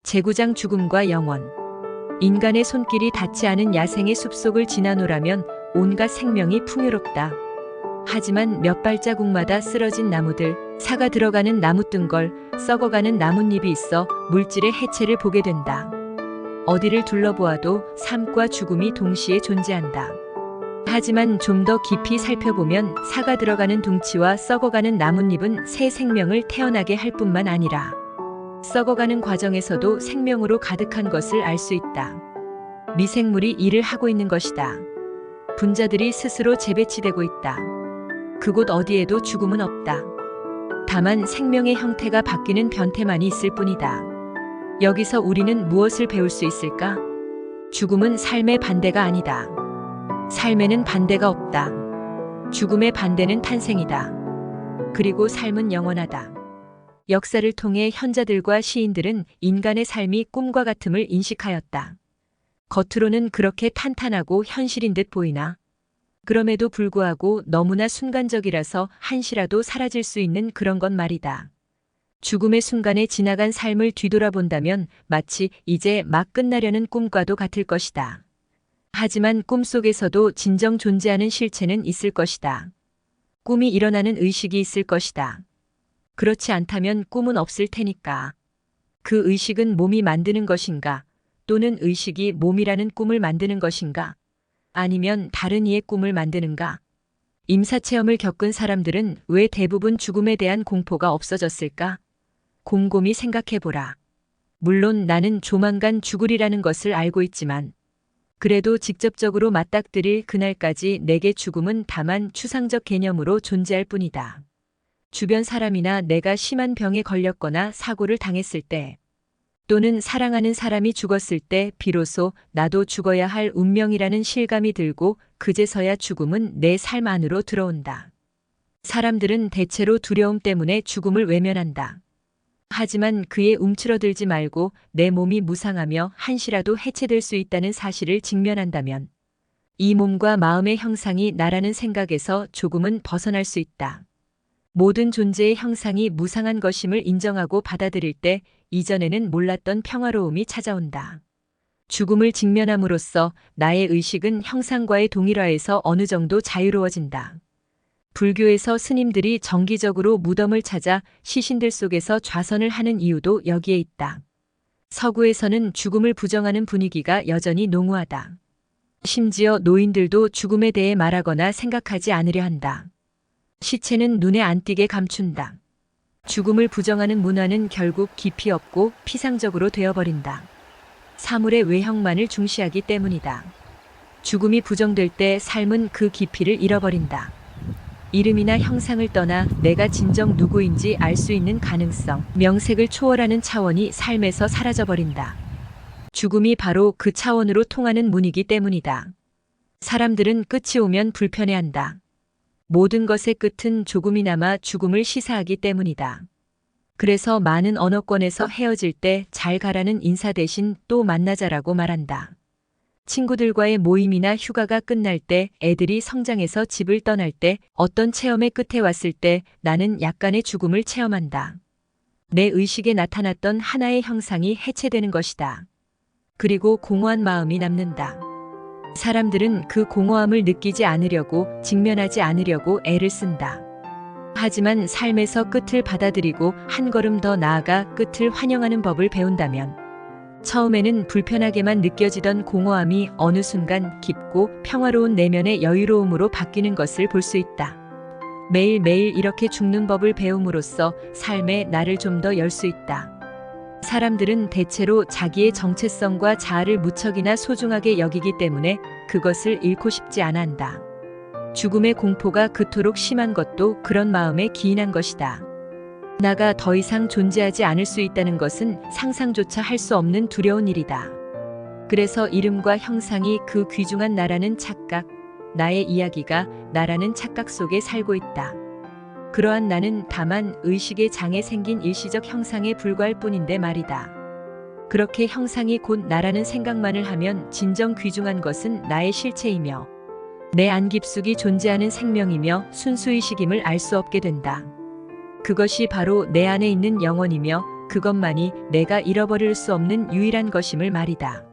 제구장 죽음과 영원. 인간의 손길이 닿지 않은 야생의 숲속을 지나노라면 온갖 생명이 풍요롭다. 하지만 몇 발자국마다 쓰러진 나무들, 사가 들어가는 나무뜬걸, 썩어가는 나뭇잎이 있어 물질의 해체를 보게 된다. 어디를 둘러보아도 삶과 죽음이 동시에 존재한다. 하지만 좀 더 깊이 살펴보면 사가 들어가는 둥치와 썩어가는 나뭇잎은 새 생명을 태어나게 할 뿐만 아니라 썩어가는 과정에서도 생명으로 가득한 것을 알 수 있다. 미생물이 일을 하고 있는 것이다. 분자들이 스스로 재배치되고 있다. 그곳 어디에도 죽음은 없다. 다만 생명의 형태가 바뀌는 변태만이 있을 뿐이다. 여기서 우리는 무엇을 배울 수 있을까? 죽음은 삶의 반대가 아니다. 삶에는 반대가 없다. 죽음의 반대는 탄생이다. 그리고 삶은 영원하다. 역사를 통해 현자들과 시인들은 인간의 삶이 꿈과 같음을 인식하였다. 겉으로는 그렇게 탄탄하고 현실인 듯 보이나 그럼에도 불구하고 너무나 순간적이라서 한시라도 사라질 수 있는 그런 건 말이다. 죽음의 순간에 지나간 삶을 뒤돌아본다면 마치 이제 막 끝나려는 꿈과도 같을 것이다. 하지만 꿈속에서도 진정 존재하는 실체는 있을 것이다. 꿈이 일어나는 의식이 있을 것이다. 그렇지 않다면 꿈은 없을 테니까. 그 의식은 몸이 만드는 것인가? 또는 의식이 몸이라는 꿈을 만드는 것인가? 아니면 다른 이의 꿈을 만드는가? 임사체험을 겪은 사람들은 왜 대부분 죽음에 대한 공포가 없어졌을까? 곰곰이 생각해보라. 물론 나는 조만간 죽으리라는 것을 알고 있지만 그래도 직접적으로 맞닥뜨릴 그날까지 내게 죽음은 다만 추상적 개념으로 존재할 뿐이다. 주변 사람이나 내가 심한 병에 걸렸거나 사고를 당했을 때 또는 사랑하는 사람이 죽었을 때 비로소 나도 죽어야 할 운명이라는 실감이 들고 그제서야 죽음은 내 삶 안으로 들어온다. 사람들은 대체로 두려움 때문에 죽음을 외면한다. 하지만 그에 움츠러들지 말고 내 몸이 무상하며 한시라도 해체될 수 있다는 사실을 직면한다면 이 몸과 마음의 형상이 나라는 생각에서 조금은 벗어날 수 있다. 모든 존재의 형상이 무상한 것임을 인정하고 받아들일 때 이전에는 몰랐던 평화로움이 찾아온다. 죽음을 직면함으로써 나의 의식은 형상과의 동일화에서 어느 정도 자유로워진다. 불교에서 스님들이 정기적으로 무덤을 찾아 시신들 속에서 좌선을 하는 이유도 여기에 있다. 서구에서는 죽음을 부정하는 분위기가 여전히 농후하다. 심지어 노인들도 죽음에 대해 말하거나 생각하지 않으려 한다. 시체는 눈에 안 띄게 감춘다. 죽음을 부정하는 문화는 결국 깊이 없고 피상적으로 되어버린다. 사물의 외형만을 중시하기 때문이다. 죽음이 부정될 때 삶은 그 깊이를 잃어버린다. 이름이나 형상을 떠나 내가 진정 누구인지 알 수 있는 가능성, 명색을 초월하는 차원이 삶에서 사라져버린다. 죽음이 바로 그 차원으로 통하는 문이기 때문이다. 사람들은 끝이 오면 불편해한다. 모든 것의 끝은 조금이나마 죽음을 시사하기 때문이다. 그래서 많은 언어권에서 헤어질 때 잘 가라는 인사 대신 또 만나자라고 말한다. 친구들과의 모임이나 휴가가 끝날 때, 애들이 성장해서 집을 떠날 때, 어떤 체험의 끝에 왔을 때 나는 약간의 죽음을 체험한다. 내 의식에 나타났던 하나의 형상이 해체되는 것이다. 그리고 공허한 마음이 남는다. 사람들은 그 공허함을 느끼지 않으려고, 직면하지 않으려고 애를 쓴다. 하지만 삶에서 끝을 받아들이고 한 걸음 더 나아가 끝을 환영하는 법을 배운다면 처음에는 불편하게만 느껴지던 공허함이 어느 순간 깊고 평화로운 내면의 여유로움으로 바뀌는 것을 볼 수 있다. 매일매일 이렇게 죽는 법을 배움으로써 삶의 날을 좀 더 열 수 있다. 사람들은 대체로 자기의 정체성과 자아를 무척이나 소중하게 여기기 때문에 그것을 잃고 싶지 않아 한다. 죽음의 공포가 그토록 심한 것도 그런 마음에 기인한 것이다. 나가 더 이상 존재하지 않을 수 있다는 것은 상상조차 할 수 없는 두려운 일이다. 그래서 이름과 형상이 그 귀중한 나라는 착각, 나의 이야기가 나라는 착각 속에 살고 있다. 그러한 나는 다만 의식의 장에 생긴 일시적 형상에 불과할 뿐인데 말이다. 그렇게 형상이 곧 나라는 생각만을 하면 진정 귀중한 것은 나의 실체이며 내 안 깊숙이 존재하는 생명이며 순수의식임을 알 수 없게 된다. 그것이 바로 내 안에 있는 영혼이며 그것만이 내가 잃어버릴 수 없는 유일한 것임을 말이다.